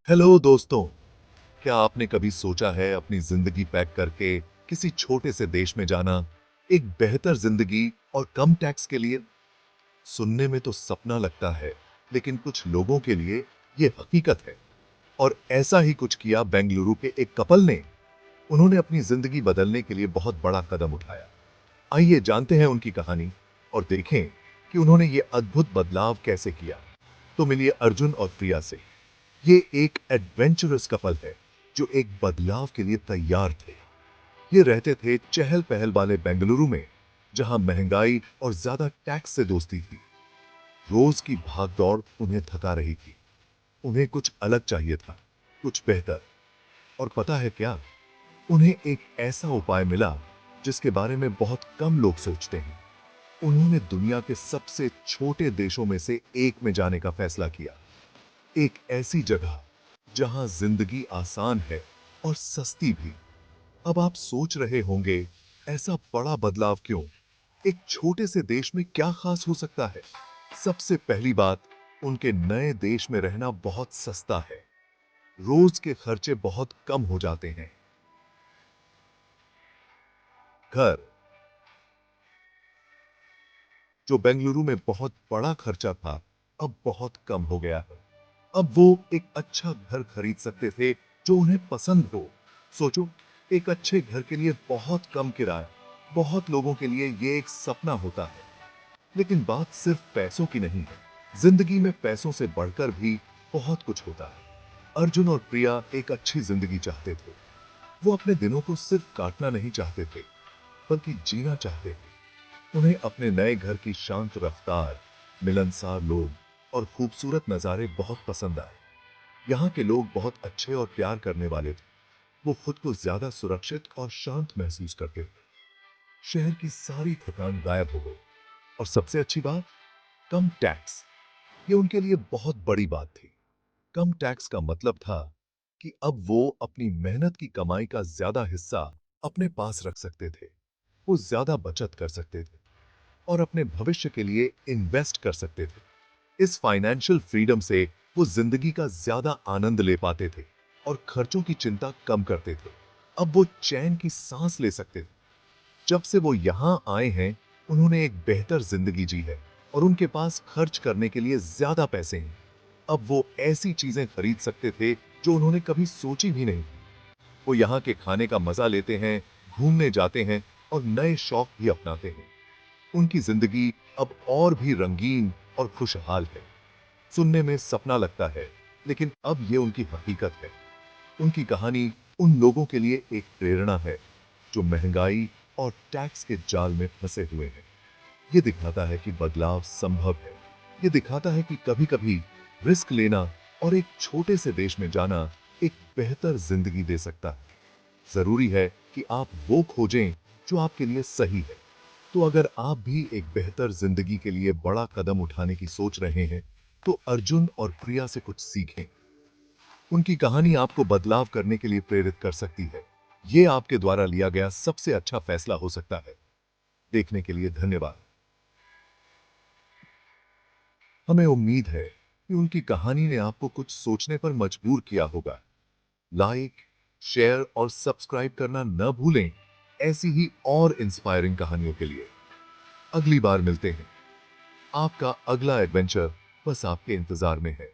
Hello दोस्तों, क्या आपने कभी सोचा है अपनी जिंदगी पैक करके किसी छोटे से देश में जाना, एक बेहतर जिंदगी और कम टैक्स के लिए? सुनने में तो सपना लगता है, लेकिन कुछ लोगों के लिए यह हकीकत है। और ऐसा ही कुछ किया बेंगलुरु के एक कपल ने। उन्होंने अपनी जिंदगी बदलने के लिए बहुत बड़ा कदम उठाया। आइए जानते हैं उनकी कहानी और देखें कि उन्होंने ये अद्भुत बदलाव कैसे किया। तो मिलिए अर्जुन और प्रिया से। ये एक एडवेंचरस कपल है जो एक बदलाव के लिए तैयार थे। ये रहते थे चहल पहल वाले बेंगलुरु में, जहां महंगाई और ज्यादा टैक्स से दोस्ती थी। रोज की भागदौड़ उन्हें थका रही थी। उन्हें कुछ अलग चाहिए था, कुछ बेहतर। और पता है क्या, उन्हें एक ऐसा उपाय मिला जिसके बारे में बहुत कम लोग सोचते हैं। उन्होंने दुनिया के सबसे छोटे देशों में से एक में जाने का फैसला किया। एक ऐसी जगह जहां जिंदगी आसान है और सस्ती भी। अब आप सोच रहे होंगे, ऐसा बड़ा बदलाव क्यों? एक छोटे से देश में क्या खास हो सकता है? सबसे पहली बात, उनके नए देश में रहना बहुत सस्ता है। रोज के खर्चे बहुत कम हो जाते हैं। घर, जो बेंगलुरु में बहुत बड़ा खर्चा था, अब बहुत कम हो गया है। अब वो एक अच्छा घर खरीद सकते थे जो उन्हें पसंद हो। सोचो, एक अच्छे घर के लिए बहुत कम किराया। बहुत लोगों के लिए ये एक सपना होता है। लेकिन बात सिर्फ पैसों की नहीं है। जिंदगी में पैसों से बढ़कर भी बहुत कुछ होता है। अर्जुन और प्रिया एक अच्छी जिंदगी चाहते थे। वो अपने दिनों को सिर्फ काटना नहीं चाहते थे, बल्कि जीना चाहते थे। उन्हें अपने नए घर की शांत रफ्तार, मिलनसार लोग और खूबसूरत नजारे बहुत पसंद आए। यहाँ के लोग बहुत अच्छे और प्यार करने वाले थे। वो खुद को ज्यादा सुरक्षित और शांत महसूस करते थे। शहर की सारी थकान गायब हो गई। और सबसे अच्छी बात, कम टैक्स। ये उनके लिए बहुत बड़ी बात थी। कम टैक्स का मतलब था कि अब वो अपनी मेहनत की कमाई का ज्यादा हिस्सा अपने पास रख सकते थे। वो ज्यादा बचत कर सकते थे और अपने भविष्य के लिए इन्वेस्ट कर सकते थे। इस फाइनेंशियल फ्रीडम से वो जिंदगी का ज्यादा आनंद ले पाते थे और खर्चों की चिंता कम करते थे। अब वो चैन की सांस ले सकते थे। जब से वो यहाँ आए हैं, उन्होंने एक बेहतर जिंदगी जी है और उनके पास खर्च करने के लिए ज्यादा पैसे हैं। अब वो ऐसी चीजें खरीद सकते थे जो उन्होंने कभी सोची भी नहीं। वो यहाँ के खाने का मजा लेते हैं, घूमने जाते हैं और नए शौक भी अपनाते हैं। उनकी जिंदगी अब और भी रंगीन और खुशहाल है। सुनने में सपना लगता है, लेकिन अब ये उनकी हकीकत है। उनकी कहानी उन लोगों के लिए एक प्रेरणा है जो महंगाई और टैक्स के जाल में फंसे हुए हैं। ये दिखाता है कि बदलाव संभव है। ये दिखाता है कि कभी-कभी रिस्क लेना और एक छोटे से देश में जाना एक बेहतर जिंदगी दे सकता है। जरूरी है कि आप वो खोजें जो आपके लिए सही है। तो अगर आप भी एक बेहतर जिंदगी के लिए बड़ा कदम उठाने की सोच रहे हैं, तो अर्जुन और प्रिया से कुछ सीखें। उनकी कहानी आपको बदलाव करने के लिए प्रेरित कर सकती है। यह आपके द्वारा लिया गया सबसे अच्छा फैसला हो सकता है। देखने के लिए धन्यवाद। हमें उम्मीद है कि उनकी कहानी ने आपको कुछ सोचने पर मजबूर किया होगा। लाइक, शेयर और सब्सक्राइब करना न भूलें, ऐसी ही और इंस्पायरिंग कहानियों के लिए। अगली बार मिलते हैं। आपका अगला एडवेंचर बस आपके इंतजार में है।